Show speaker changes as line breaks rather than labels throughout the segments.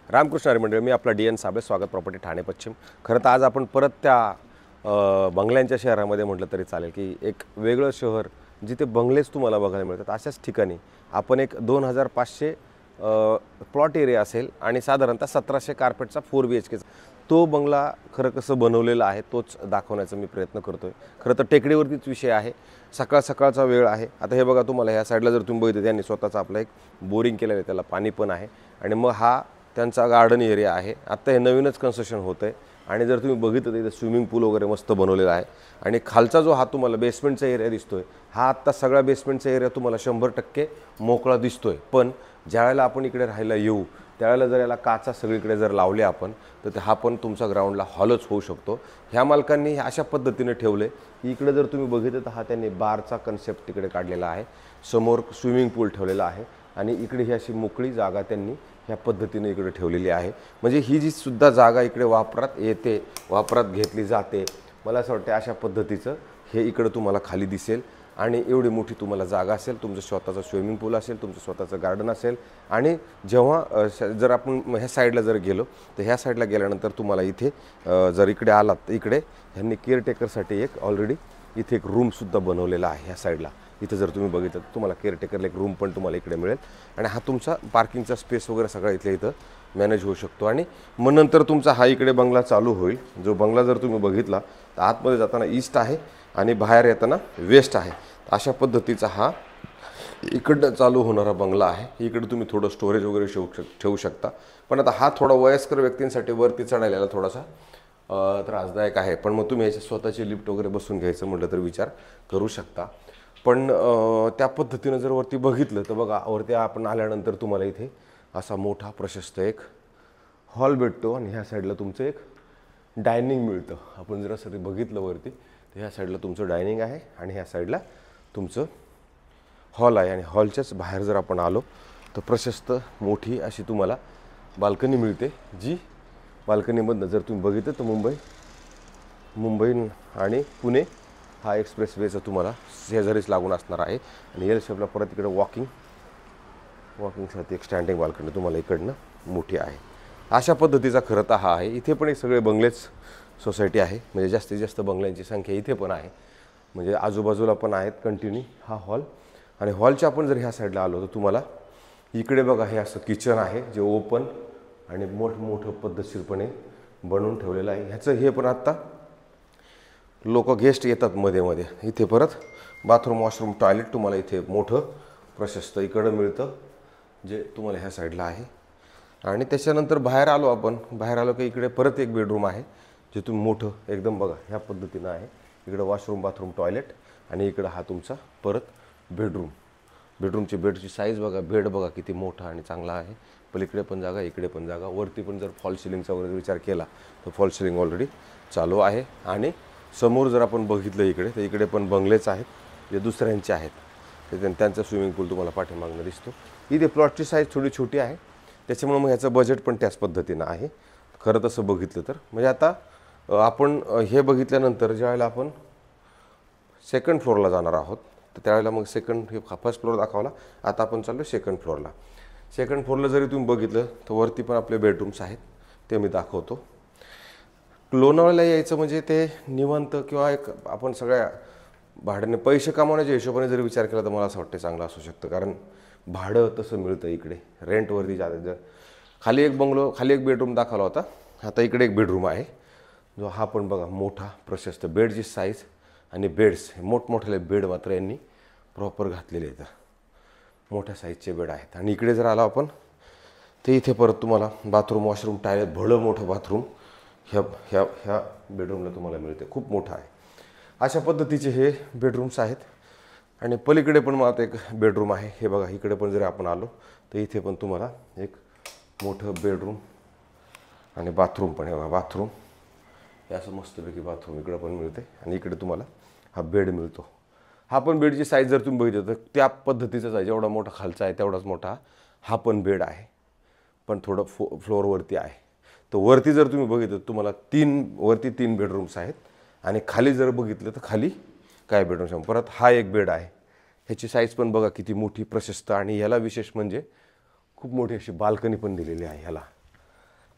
रामकृष्ण हरी मंडळी, मी आपला DN साबळे, स्वागत प्रॉपर्टी ठाणे पश्चिम। खरं तर आज आपण परत त्या बंगल्यांच्या शहरामध्ये म्हटलं तरी चालेल की एक वेगळं शहर जिथे बंगलेच तुम्हाला बघायला मिळतात अशाच ठिकाणी आपण एक 2500 प्लॉट एरिया असेल आणि साधारणतः 1700 कार्पेटचा 4 BHK तो बंगला खरं कसं बनवलेला आहे तोच दाखवण्याचा मी प्रयत्न करतोय। खरं तर टेकडीवरतीच विषय आहे, सकाळ सकाळचा वेळ आहे। आता हे बघा, तुम्हाला ह्या साईडला जर तुम्ही बघितलं त्यांनी स्वतःचा आपला एक बोरिंग केलेलं आहे, त्याला पाणी पण आहे आणि मग हा त्यांचा गार्डन एरिया आहे। आता हे नवीनच कन्स्ट्रक्शन होतं आहे आणि जर तुम्ही बघितलं तर इथे स्विमिंग पूल वगैरे मस्त बनवलेला आहे आणि खालचा जो हा तुम्हाला बेसमेंटचा एरिया दिसतोय हा आत्ता सगळा बेसमेंटचा एरिया तुम्हाला 100% मोकळा दिसतोय। पण ज्यावेळेला आपण इकडे राहायला येऊ त्यावेळेला जर याला काचा सगळीकडे जर लावले आपण तर हा पण तुमचा ग्राउंडला हॉलच होऊ शकतो। ह्या मालकांनी अशा पद्धतीने ठेवले की इकडे जर तुम्ही बघितलं तर हा त्यांनी बारचा कन्सेप्ट तिकडे काढलेला आहे, समोर स्विमिंग पूल ठेवलेला आहे आणि इकडे ही अशी मोकळी जागा त्यांनी ह्या पद्धतीने इकडे ठेवलेली आहे। म्हणजे ही जी सुद्धा जागा इकडे वापरात येते, वापरात घेतली जाते, मला असं वाटतं अशा पद्धतीचं हे इकडे तुम्हाला खाली दिसेल आणि एवढी मोठी तुम्हाला जागा असेल, तुमचं स्वतःचं स्विमिंग पूल असेल, तुमचं स्वतःचं गार्डन असेल। आणि जेव्हा जर आपण ह्या साईडला जर गेलो तर ह्या साईडला गेल्यानंतर तुम्हाला इथे जर इकडे आलात तर इकडे ह्यांनी केअरटेकरसाठी एक ऑलरेडी इथे एक रूमसुद्धा बनवलेला आहे। ह्या साईडला इथे जर तुम्ही बघितलं तर तुम्हाला केअरटेकरला एक रूम पण तुम्हाला इकडे मिळेल आणि हा तुमचा पार्किंगचा स्पेस वगैरे सगळा इथल्या इथं मॅनेज होऊ शकतो। आणि मग नंतर तुमचा हा इकडे बंगला चालू होईल। जो बंगला जर तुम्ही बघितला तर आतमध्ये जाताना ईस्ट आहे आणि बाहेर येताना वेस्ट आहे। अशा पद्धतीचा हा इकडं चालू होणारा बंगला आहे। इकडे तुम्ही थोडं स्टोरेज वगैरे ठेवू शकता, पण आता हा थोडा वयस्कर व्यक्तींसाठी वरती चढायला थोडासा त्रासदायक आहे। पण मग तुम्ही याची स्वतःची लिफ्ट वगैरे बसून घ्यायचं म्हटलं तर विचार करू शकता। पण त्या पद्धतीनं जर वरती बघितलं तर बघा, वरती आपण आल्यानंतर तुम्हाला इथे असा मोठा प्रशस्त एक हॉल भेटतो आणि ह्या साईडला तुमचं एक डायनिंग मिळतं। आपण जर असं बघितलं वरती तर ह्या साईडला तुमचं डायनिंग आहे आणि ह्या साईडला तुमचं हॉल आहे आणि हॉलच्याच बाहेर जर आपण आलो तर प्रशस्त मोठी अशी तुम्हाला बाल्कनी मिळते। जी बाल्कनीमधनं जर तुम्ही बघितलं तर मुंबई आणि पुणे हा एक्सप्रेसवेचा तुम्हाला शेजारीच लागून असणार आहे आणि एल शेपला परत इकडे वॉकिंगसाठी एक स्टँडिंग बाल्कनी तुम्हाला इकडनं मोठी आहे। अशा पद्धतीचा खरं तर हा आहे। इथे पण एक सगळे बंगलेच सोसायटी आहे, म्हणजे जास्तीत जास्त बंगल्यांची संख्या इथे पण आहे, म्हणजे आजूबाजूला पण आहेत कंटिन्यू हा हॉल। आणि हॉलच्या आपण जर ह्या साईडला आलो तर तुम्हाला इकडे बघा हे असं किचन आहे जे ओपन आणि मोठं पद्धतशीरपणे बनवून ठेवलेलं आहे। ह्याचं हे पण आत्ता लोक गेस्ट येतात मध्ये मध्ये। इथे परत बाथरूम, वॉशरूम, टॉयलेट तुम्हाला इथे मोठं प्रशस्त इकडं मिळतं जे तुम्हाला ह्या साईडला आहे। आणि त्याच्यानंतर बाहेर आलो की इकडे परत एक बेडरूम आहे जे तुम्ही मोठं एकदम बघा ह्या पद्धतीनं आहे। इकडं वॉशरूम, बाथरूम, टॉयलेट आणि इकडं हा तुमचा परत बेडरूमची बेडची साईज बघा, बेड बघा किती मोठा आणि चांगला आहे। पलीकडे पण जागा, इकडे पण जागा। वरती पण जर फॉल सिलिंगचा वगैरे विचार केला तर फॉल सिलिंग ऑलरेडी चालू आहे। आणि समोर जर आपण बघितलं इकडे तर इकडे पण बंगलेच आहेत जे दुसऱ्यांचे आहेत, ते त्यांचा स्विमिंग पूल तुम्हाला पाठीमागणं दिसतो। इथे प्लॉटची साईज थोडी छोटी आहे त्याच्यामुळे मग ह्याचं बजेट पण त्याच पद्धतीनं आहे खरं तसं बघितलं तर। म्हणजे आता आपण हे बघितल्यानंतर ज्यावेळेला आपण सेकंड फ्लोअरला जाणार आहोत तर त्यावेळेला मग फर्स्ट फ्लोअर दाखवला, आता आपण चाललो सेकंड फ्लोअरला। सेकंड फ्लोअरला जरी तुम्ही बघितलं तर वरती पण आपले बेडरूम्स आहेत, ते मी दाखवतो। लोणावळ्याला यायचं म्हणजे ते निवांत किंवा एक आपण सगळ्या भाड्याने पैसे कमावण्याच्या हिशोबाने जर विचार केला तर मला असं वाटतं चांगलं असू शकतं, कारण भाडं तसं मिळतं इकडे रेंटवरती जाते। जर खाली एक बेडरूम दाखवला होता, आता इकडे एक बेडरूम आहे जो हा पण बघा मोठा प्रशस्त। बेडची साईज आणि बेड्स मोठमोठे बेड मात्र यांनी प्रॉपर घातलेले आहेत, मोठ्या साईजचे बेड आहेत। आणि इकडे जर आला आपण ते इथे परत तुम्हाला बाथरूम, वॉशरूम, टॉयलेट, भलं मोठं बाथरूम ह्या बेडरूमला तुम्हाला मिळते, खूप मोठं आहे। अशा पद्धतीचे हे बेडरूम्स आहेत। आणि पलीकडे पण मला एक बेडरूम आहे, हे बघा इकडे पण जर आपण आलो तर इथे पण तुम्हाला एक मोठं बेडरूम आणि बाथरूम पण आहे बघा। बाथरूम हे असं मस्तपैकी बाथरूम इकडं पण मिळते आणि इकडे तुम्हाला हा बेड मिळतो। हा पण बेडची साईज जर तुम्ही बघितलं तर त्या पद्धतीचाच आहे, जेवढा मोठा खालचा आहे तेवढाच मोठा हा पण बेड आहे, पण थोडं फ्लोअरवरती आहे। तर वरती जर तुम्ही बघितलं तुम्हाला वरती 3 बेडरूम्स आहेत आणि खाली जर बघितलं तर खाली काय बेडरूम्स। परत हा एक बेड आहे, ह्याची साईज पण बघा किती मोठी प्रशस्त आणि ह्याला विशेष म्हणजे खूप मोठी अशी बाल्कनी पण दिलेली आहे ह्याला।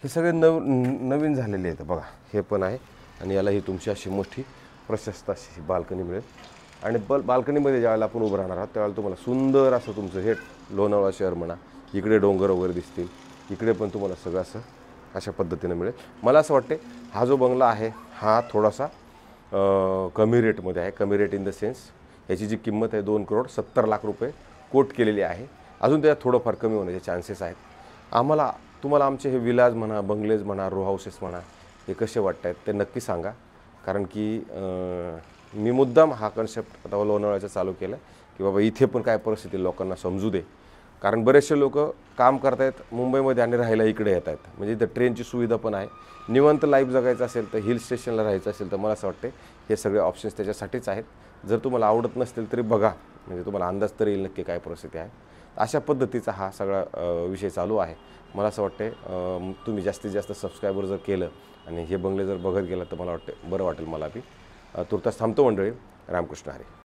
हे सगळे नवीन झालेले आहेत बघा. हे पण आहे आणि याला ही तुमची अशी मोठी प्रशस्त अशी बाल्कनी मिळेल. आणि बाल्कनीमध्ये ज्यावेळेला आपण उभं राहणार आहोत त्यावेळेला तुम्हाला सुंदर असं तुमचं हे लोणावळा शहर म्हणा, इकडे डोंगर वगैरे दिसतील, इकडे पण तुम्हाला सगळं असं अशा पद्धतीनं मिळेल. मला असं वाटते हा जो बंगला आहे हा थोडासा कमी रेटमध्ये आहे. कमी रेट इन द सेन्स याची जी किंमत आहे 2,70,00,000 रुपये कोट केलेली आहे. अजून त्यात थोडंफार कमी होण्याचे चान्सेस आहेत. तुम्हाला आमचे हे विलाज म्हणा, बंगलेज म्हणा, रो हाऊसेस म्हणा हे कसे वाटत आहेत ते नक्की सांगा. कारण की मी मुद्दाम हा कन्सेप्ट आता लोणावळ्याचा चालू केला की बाबा इथे पण काय परिस्थिती लोकांना समजू दे. कारण बरेचसे लोक काम करतायत मुंबईमध्ये आणि राहायला इकडे येत आहेत. म्हणजे इथं ट्रेनची सुविधा पण आहे. निवांत लाईफ जगायचं असेल तर हिल स्टेशनला राहायचं असेल तर मला असं वाटते हे सगळे ऑप्शन्स त्याच्यासाठीच आहेत. जर तुम्हाला आवडत नसतील तरी बघा, म्हणजे तुम्हाला अंदाज तरी येईल नक्की काय परिस्थिती आहे. अशा पद्धतीचा हा सगळा विषय चालू आहे. मला असं वाटते तुम्ही जास्तीत जास्त सबस्क्रायबर जर केलं आणि हे बंगले जर बघत गेलं तर मला वाटते बरं वाटेल. मला बी तुर्तास थांबतो मंडळी. रामकृष्ण हरी.